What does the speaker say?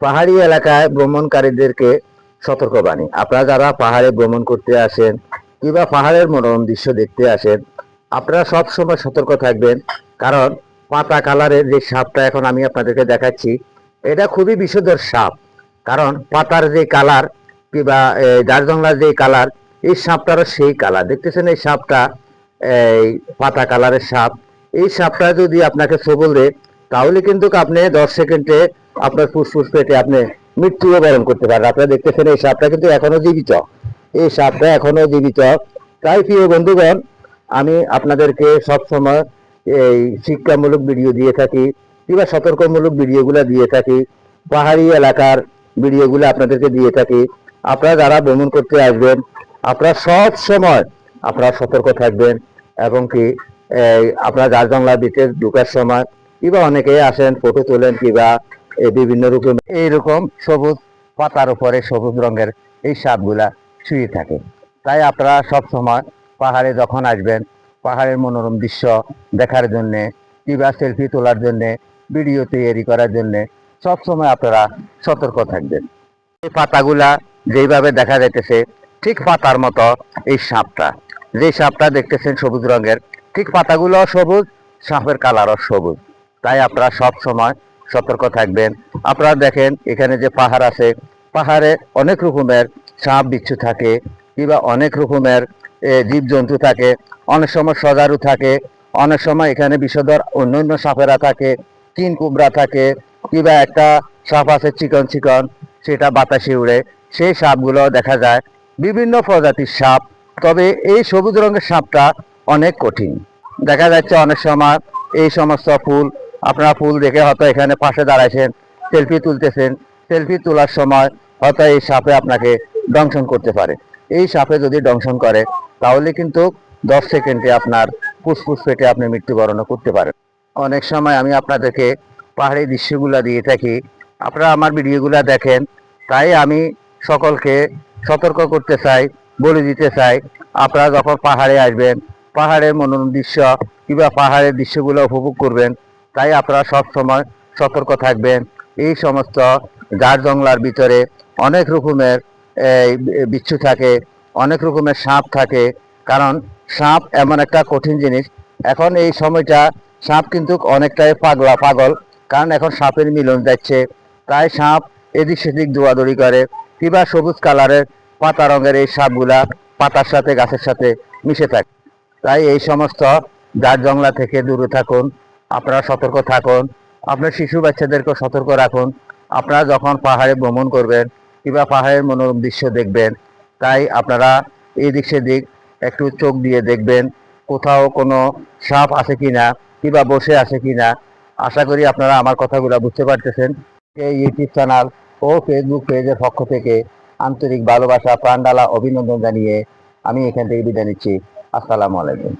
পাহাড়ি এলাকায় ভ্রমণকারীদেরকে সতর্কবাণী। আপনারা যারা পাহাড়ে ভ্রমণ করতে আসেন কিংবা পাহাড়ের মনোরম দৃশ্য দেখতে আসেন, আপনারা সব সময় সতর্ক থাকবেন। কারণ পাতা কালারের যে সাপটা এখন আমি আপনাদেরকে দেখাচ্ছি, এটা খুবই বিষধর সাপ। কারণ পাতার যে কালার কিংবা জারজংলার যে কালার, এই সাপটারও সেই কালার। দেখতেছেন এই সাপটা, এই পাতা কালারের সাপ। এই সাপটা যদি আপনাকে ছোবল দেয়, তাহলে কিন্তু আপনি 10 সেকেন্ডে আপনার ফুসফুস পেটে আপনি মৃত্যুও বরণ করতে পারেন। আপনারা দেখতেছেন এই সাপটা কিন্তু এখনো জীবিত। এই সাপটা এখনো জীবিত। তাই প্রিয় বন্ধুগণ, আমি আপনাদেরকে সব সময় এই শিক্ষামূলক ভিডিও দিয়ে থাকি কিংবা সতর্কমূলক ভিডিওগুলো দিয়ে থাকি, পাহাড়ি এলাকার ভিডিওগুলো আপনাদেরকে দিয়ে থাকি। আপনারা যারা ভ্রমণ করতে আসবেন, আপনারা সব সময় আপনারা সতর্ক থাকবেন। এবং কি আপনারা জারজংলা বিচে ঢোকার সময় কিংবা অনেকে আসেন ফটো তোলেন কিংবা বিভিন্ন রকম এইরকম সবুজ পাতার উপরে সবুজ রঙের এই সাপগুলা শুয়ে থাকে। তাই আপনারা সব সময় পাহাড়ে যখন আসবেন, পাহাড়ের মনোরম দৃশ্য দেখার জন্য কিংবা সেলফি তোলার জন্য, ভিডিও তৈরি করার জন্য সব সময় আপনারা সতর্ক থাকবেন। এই পাতাগুলা যেইভাবে দেখা যাইতেছে, ঠিক পাতার মতো এই সাপটা, যে সাপটা দেখতেছেন সবুজ রঙের, ঠিক পাতাগুলো সবুজ, সাপের কালারও সবুজ। তাই আপনারা সব সময় সতর্ক থাকবেন। আপনারা দেখেন এখানে যে পাহাড় আছে, পাহাড়ে অনেক রকমের সাপ বিচ্ছু থাকে কিংবা অনেক রকমের জীবজন্তু থাকে। অনেক সময় সজারু থাকে, অনেক সময় এখানে বিষধর অন্যান্য সাপেরা থাকে, কিং কুবরা থাকে, কিংবা একটা সাপ আছে চিকন চিকন, সেটা বাতাসে উড়ে। সেই সাপগুলো দেখা যায়, বিভিন্ন প্রজাতির সাপ। তবে এই সবুজ রঙের সাপটা অনেক কঠিন। দেখা যাচ্ছে অনেক সময় এই সমস্ত ফুল, আপনারা ফুল দেখে হয়তো এখানে পাশে দাঁড়াইছেন, সেলফি তুলতেছেন, সেলফি তোলার সময় হয়তো এই সাপে আপনাকে দংশন করতে পারে। এই সাপে যদি দংশন করে, তাহলে কিন্তু 10 সেকেন্ডে আপনার ফুসফুস পেটে আপনি মৃত্যুবরণ করতে পারেন। অনেক সময় আমি আপনাদেরকে পাহাড়ি দৃশ্যগুলা দিয়ে থাকি, আপনারা আমার ভিডিওগুলা দেখেন। তাই আমি সকলকে সতর্ক করতে চাই, বলে দিতে চাই, আপনারা যখন পাহাড়ে আসবেন, পাহাড়ের মনোরম দৃশ্য কিংবা পাহাড়ের দৃশ্যগুলো উপভোগ করবেন। তাই আপনারা সব সময় সতর্ক থাকবেন। এই সমস্ত জারজংলার ভিতরে অনেক রকমের বিচ্ছু থাকে, অনেক রকমের সাপ থাকে। কারণ সাপ এমন একটা কঠিন জিনিস। এখন এই সময়টা সাপ কিন্তু অনেকটাই পাগল। কারণ এখন সাপের মিলন যাচ্ছে। তাই সাপ এদিক সেদিক দৌড়াদৌড়ি করে কিংবা সবুজ কালারের পাতা রঙের এই সাপগুলা পাতার সাথে গাছের সাথে মিশে থাকে। তাই এই সমস্ত জারজংলা থেকে দূরে থাকুন, আপনারা সতর্ক থাকুন। আপনার শিশু বাচ্চাদেরকে সতর্ক রাখুন। আপনারা যখন পাহাড়ে ভ্রমণ করবেন কিংবা পাহাড়ের মনোরম দৃশ্য দেখবেন, তাই আপনারা এই দিক সেদিক একটু চোখ দিয়ে দেখবেন, কোথাও কোনো সাপ আছে কিনা কিংবা বসে আছে কিনা। আশা করি আপনারা আমার কথাগুলো বুঝতে পারতেছেন। এই ইউটিউব চ্যানেল ও ফেসবুক পেজের পক্ষ থেকে আন্তরিক ভালোবাসা, প্রাণডালা অভিনন্দন জানিয়ে আমি এখান থেকে বিদায় নিচ্ছি। আসসালামু আলাইকুম।